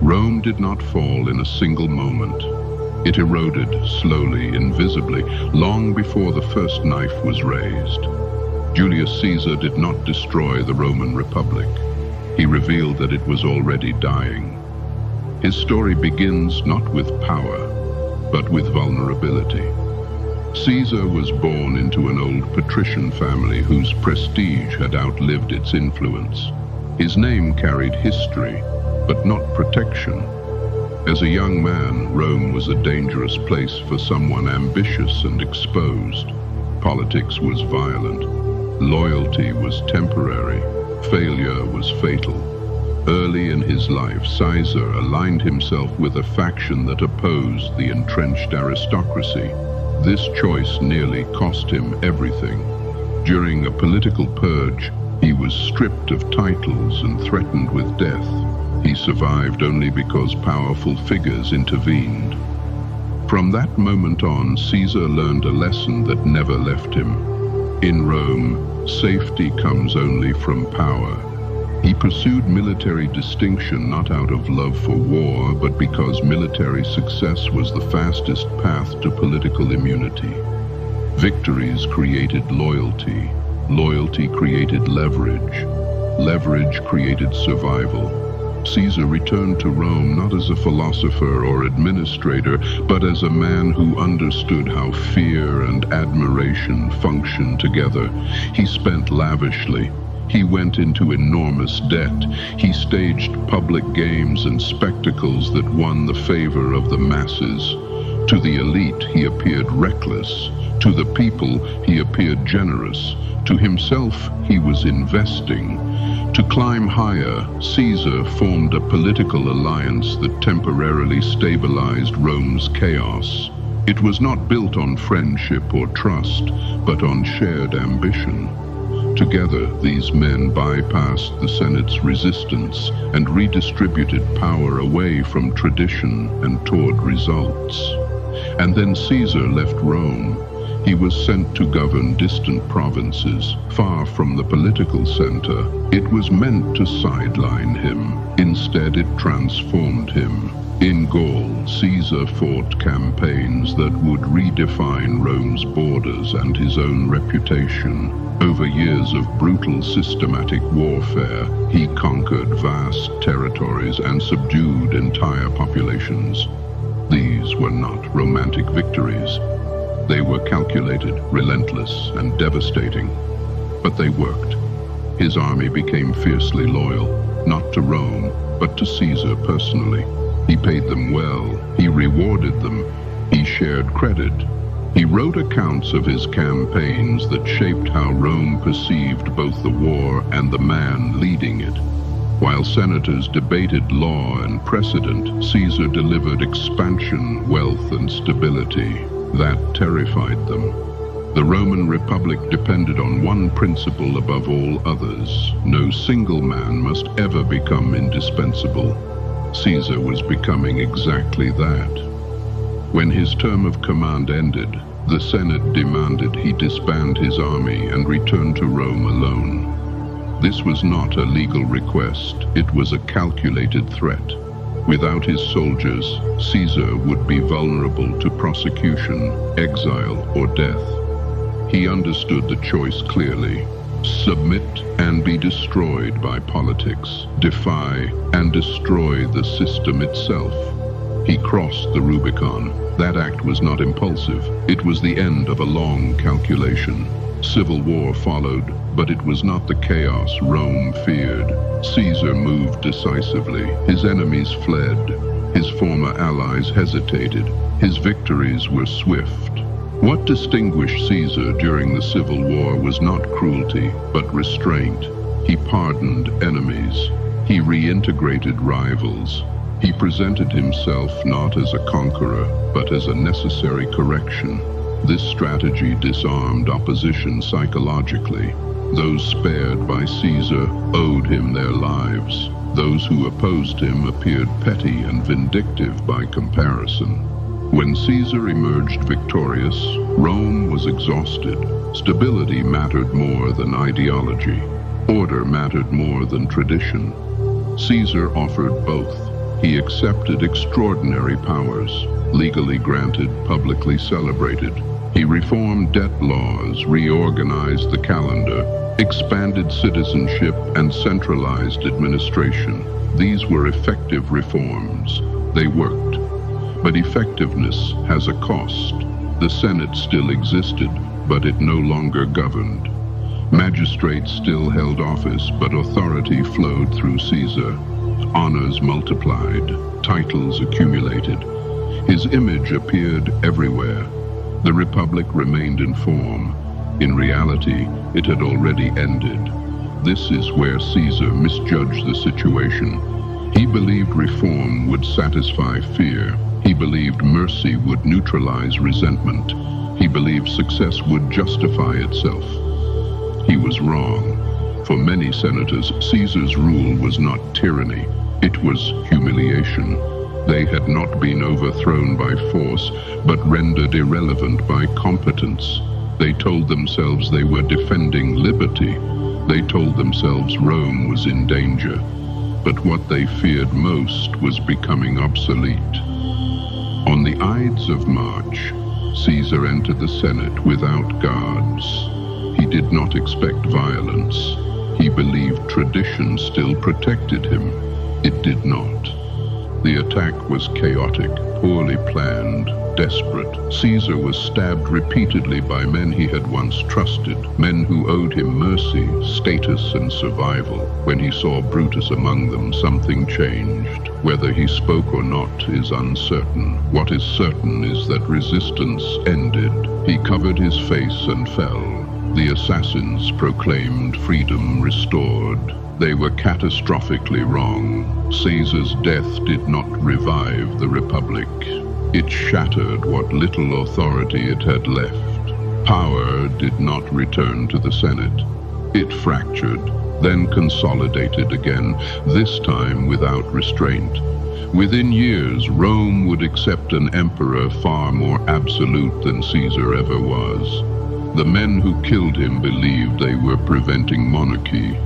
Rome did not fall in a single moment. It eroded slowly, invisibly, long before the first knife was raised. Julius Caesar did not destroy the Roman Republic. He revealed that it was already dying. His story begins not with power, but with vulnerability. Caesar was born into an old patrician family whose prestige had outlived its influence. His name carried history, but not protection. As a young man, Rome was a dangerous place for someone ambitious and exposed. Politics was violent. Loyalty was temporary. Failure was fatal. Early in his life, Caesar aligned himself with a faction that opposed the entrenched aristocracy. This choice nearly cost him everything. During a political purge, he was stripped of titles and threatened with death. He survived only because powerful figures intervened. From that moment on, Caesar learned a lesson that never left him. In Rome, safety comes only from power. He pursued military distinction not out of love for war, but because military success was the fastest path to political immunity. Victories created loyalty. Loyalty created leverage. Leverage created survival. Caesar returned to Rome not as a philosopher or administrator, but as a man who understood how fear and admiration function together. He spent lavishly. He went into enormous debt. He staged public games and spectacles that won the favor of the masses. To the elite, he appeared reckless. To the people, he appeared generous. To himself, he was investing. To climb higher, Caesar formed a political alliance that temporarily stabilized Rome's chaos. It was not built on friendship or trust, but on shared ambition. Together, these men bypassed the Senate's resistance and redistributed power away from tradition and toward results. And then Caesar left Rome. He was sent to govern distant provinces, far from the political center. It was meant to sideline him. Instead, it transformed him. In Gaul, Caesar fought campaigns that would redefine Rome's borders and his own reputation. Over years of brutal systematic warfare, he conquered vast territories and subdued entire populations. These were not romantic victories. They were calculated, relentless, and devastating. But they worked. His army became fiercely loyal, not to Rome, but to Caesar personally. He paid them well. He rewarded them. He shared credit. He wrote accounts of his campaigns that shaped how Rome perceived both the war and the man leading it. While senators debated law and precedent, Caesar delivered expansion, wealth, and stability. That terrified them. The Roman Republic depended on one principle above all others. No single man must ever become indispensable. Caesar was becoming exactly that. When his term of command ended, the Senate demanded he disband his army and return to Rome alone. This was not a legal request. It was a calculated threat. Without his soldiers, Caesar would be vulnerable to prosecution, exile, or death. He understood the choice clearly. Submit and be destroyed by politics. Defy and destroy the system itself. He crossed the Rubicon. That act was not impulsive. It was the end of a long calculation. Civil war followed, but it was not the chaos Rome feared. Caesar moved decisively. His enemies fled. His former allies hesitated. His victories were swift. What distinguished Caesar during the Civil War was not cruelty, but restraint. He pardoned enemies. He reintegrated rivals. He presented himself not as a conqueror, but as a necessary correction. This strategy disarmed opposition psychologically. Those spared by Caesar owed him their lives. Those who opposed him appeared petty and vindictive by comparison. When Caesar emerged victorious, Rome was exhausted. Stability mattered more than ideology. Order mattered more than tradition. Caesar offered both. He accepted extraordinary powers, legally granted, publicly celebrated. He reformed debt laws, reorganized the calendar, expanded citizenship, and centralized administration. These were effective reforms. They worked. But effectiveness has a cost. The Senate still existed, but it no longer governed. Magistrates still held office, but authority flowed through Caesar. Honors multiplied, titles accumulated. His image appeared everywhere. The Republic remained in form. In reality, it had already ended. This is where Caesar misjudged the situation. He believed reform would satisfy fear. He believed mercy would neutralize resentment. He believed success would justify itself. He was wrong. For many senators, Caesar's rule was not tyranny. It was humiliation. They had not been overthrown by force, but rendered irrelevant by competence. They told themselves they were defending liberty. They told themselves Rome was in danger. But what they feared most was becoming obsolete. On the Ides of March, Caesar entered the Senate without guards. He did not expect violence. He believed tradition still protected him. It did not. The attack was chaotic, poorly planned, desperate. Caesar was stabbed repeatedly by men he had once trusted, men who owed him mercy, status, and survival. When he saw Brutus among them, something changed. Whether he spoke or not is uncertain. What is certain is that resistance ended. He covered his face and fell. The assassins proclaimed freedom restored. They were catastrophically wrong. Caesar's death did not revive the Republic. It shattered what little authority it had left. Power did not return to the Senate. It fractured, then consolidated again, this time without restraint. Within years, Rome would accept an emperor far more absolute than Caesar ever was. The men who killed him believed they were preventing monarchy.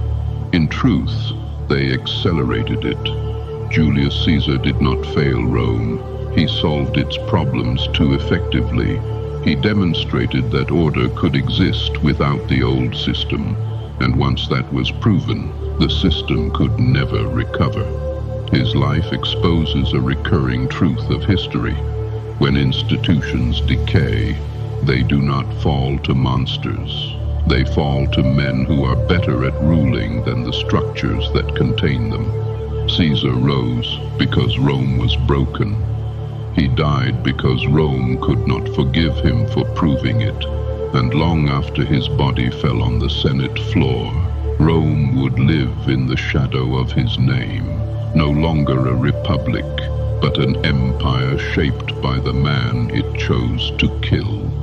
In truth, they accelerated it. Julius Caesar did not fail Rome. He solved its problems too effectively. He demonstrated that order could exist without the old system, and once that was proven, the system could never recover. His life exposes a recurring truth of history. When institutions decay, they do not fall to monsters. They fall to men who are better at ruling than the structures that contain them. Caesar rose because Rome was broken. He died because Rome could not forgive him for proving it. And long after his body fell on the Senate floor, Rome would live in the shadow of his name. No longer a republic, but an empire shaped by the man it chose to kill.